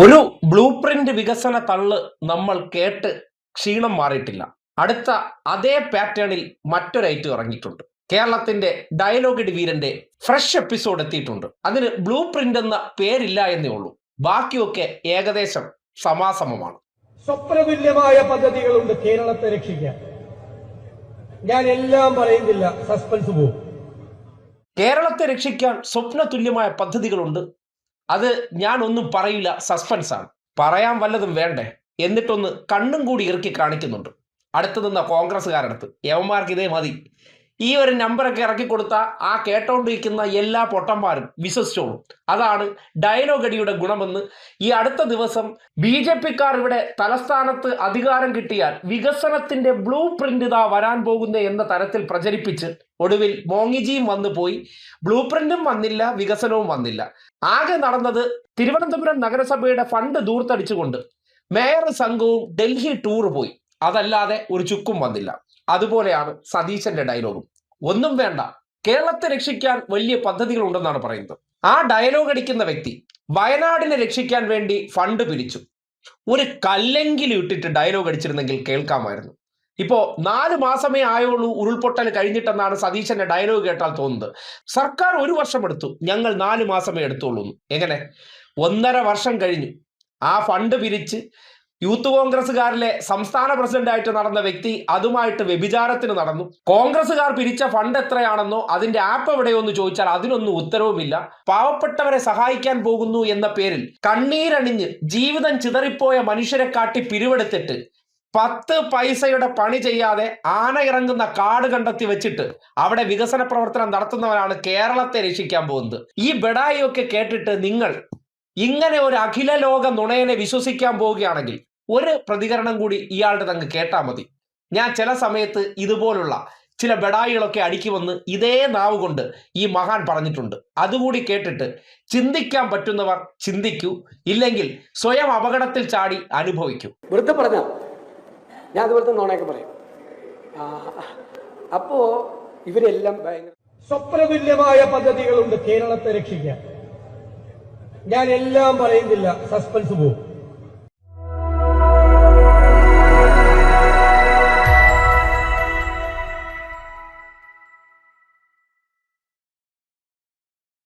ഒരു blue print വികസന തള്ള് നമ്മൾ കേട്ട് ക്ഷീണം മാറിയിട്ടില്ല. അടുത്ത അതേ പാറ്റേണിൽ മറ്റൊരു ഐറ്റം ഇറങ്ങിയിട്ടുണ്ട്. കേരളത്തിന്റെ ഡയലോഗ് വീരന്റെ ഫ്രഷ് എപ്പിസോഡ് എത്തിയിട്ടുണ്ട്. അതിന് ബ്ലൂ പ്രിന്റ് എന്ന പേരില്ല എന്നേ ഉള്ളൂ. ബാക്കിയൊക്കെ ഏകദേശം സമാസമമാണ്. സ്വപ്നതുല്യമായ പദ്ധതികളുണ്ട് കേരളത്തെ രക്ഷിക്കാൻ. ഞാൻ എല്ലാം പറയുന്നില്ല, സസ്പെൻസ് പോകും. കേരളത്തെ രക്ഷിക്കാൻ സ്വപ്നതുല്യമായ പദ്ധതികളുണ്ട്. അത് ഞാൻ ഒന്നും പറയില്ല, സസ്പെൻസാണ്. പറയാൻ വല്ലതും വേണ്ടേ? എന്നിട്ടൊന്ന് കണ്ണും കൂടി ഇറക്കി കാണിക്കുന്നുണ്ട്. അടുത്ത് നിന്ന കോൺഗ്രസ്സുകാരടുത്ത് യവന്മാർക്ക് ഇതേ മതി. ഈ ഒരു നമ്പറൊക്കെ ഇറക്കി കൊടുത്താൽ ആ കേട്ടോണ്ടിരിക്കുന്ന എല്ലാ പൊട്ടന്മാരും വിശ്വസിച്ചോളും. അതാണ് ഡയലോഗ് അടിയുടെ ഗുണമെന്ന് ഈ അടുത്ത ദിവസം BJP-ക്കാർ ഇവിടെ തലസ്ഥാനത്ത് അധികാരം കിട്ടിയാൽ വികസനത്തിന്റെ ബ്ലൂ പ്രിന്റ് ഇതാ വരാൻ പോകുന്ന എന്ന തരത്തിൽ പ്രചരിപ്പിച്ച് ഒടുവിൽ മോങ്ങിജിയും വന്നു പോയി. ബ്ലൂ പ്രിന്റും വന്നില്ല, വികസനവും വന്നില്ല. ആകെ നടന്നത് തിരുവനന്തപുരം നഗരസഭയുടെ ഫണ്ട് ദൂർത്തടിച്ചുകൊണ്ട് മേയർ സംഘവും ഡൽഹി ടൂർ പോയി. അതല്ലാതെ ഒരു ചുക്കും വന്നില്ല. അതുപോലെയാണ് സതീശന്റെ ഡയലോഗും. ഒന്നും വേണ്ട, കേരളത്തെ രക്ഷിക്കാൻ വലിയ പദ്ധതികൾ ഉണ്ടെന്നാണ് പറയുന്നത്. ആ ഡയലോഗ് അടിക്കുന്ന വ്യക്തി വയനാടിനെ രക്ഷിക്കാൻ വേണ്ടി ഫണ്ട് പിരിച്ചു. ഒരു കല്ലെങ്കിലും ഇട്ടിട്ട് ഡയലോഗ് അടിച്ചിരുന്നെങ്കിൽ കേൾക്കാമായിരുന്നു. ഇപ്പോ 4 മാസമേ ആയുള്ളൂ ഉരുൾപൊട്ടൽ കഴിഞ്ഞിട്ടെന്നാണ് സതീശന്റെ ഡയലോഗ് കേട്ടാൽ തോന്നുന്നത്. സർക്കാർ 1 വർഷം എടുത്തു, ഞങ്ങൾ 4 മാസമേ എടുത്തുള്ളൂ. എങ്ങനെ? 1.5 വർഷം കഴിഞ്ഞു. ആ ഫണ്ട് പിരിച്ച് യൂത്ത് കോൺഗ്രസ്സുകാരിലെ സംസ്ഥാന പ്രസിഡന്റായിട്ട് നടന്ന വ്യക്തി അതുമായിട്ട് വ്യഭിചാരത്തിന് നടന്നു. കോൺഗ്രസ്സുകാർ പിരിച്ച ഫണ്ട് എത്രയാണെന്നോ അതിന്റെ ആപ്പ് എവിടെയോ എന്ന് ചോദിച്ചാൽ അതിനൊന്നും ഉത്തരവുമില്ല. പാവപ്പെട്ടവരെ സഹായിക്കാൻ പോകുന്നു എന്ന പേരിൽ കണ്ണീരണിഞ്ഞ് ജീവിതം ചിതറിപ്പോയ മനുഷ്യരെ കാട്ടി പിരിവെടുത്തിട്ട് 10 പൈസയുടെ പണി ചെയ്യാതെ ആന ഇറങ്ങുന്ന കാട് കണ്ടെത്തി വെച്ചിട്ട് അവിടെ വികസന പ്രവർത്തനം നടത്തുന്നവരാണ് കേരളത്തെ രക്ഷിക്കാൻ പോകുന്നത്. ഈ ബെഡായിയൊക്കെ കേട്ടിട്ട് നിങ്ങൾ ഇങ്ങനെ ഒരു അഖില ലോക നുണയനെ വിശ്വസിക്കാൻ പോവുകയാണെങ്കിൽ ഒരു പ്രതികരണം കൂടി ഇയാളുടെ തങ്ങ് കേട്ടാൽ മതി. ഞാൻ ചില സമയത്ത് ഇതുപോലുള്ള ചില ബെഡായികളൊക്കെ അടുക്കി ഇതേ നാവ് കൊണ്ട് ഈ മഹാൻ പറഞ്ഞിട്ടുണ്ട്. അതുകൂടി കേട്ടിട്ട് ചിന്തിക്കാൻ പറ്റുന്നവർ ചിന്തിക്കൂ, ഇല്ലെങ്കിൽ സ്വയം അപകടത്തിൽ ചാടി അനുഭവിക്കൂ. വെറുതെ പറഞ്ഞ ഞാൻ അതുപോലത്തെ നോണയൊക്കെ പറയും. അപ്പോ ഇവരെല്ലാം ഭയങ്കര സ്വപ്നതുല്യമായ പദ്ധതികളുണ്ട് കേരളത്തെ രക്ഷിക്കാൻ. ഞാൻ എല്ലാം പറയുന്നില്ല, സസ്പെൻസ് പോകും.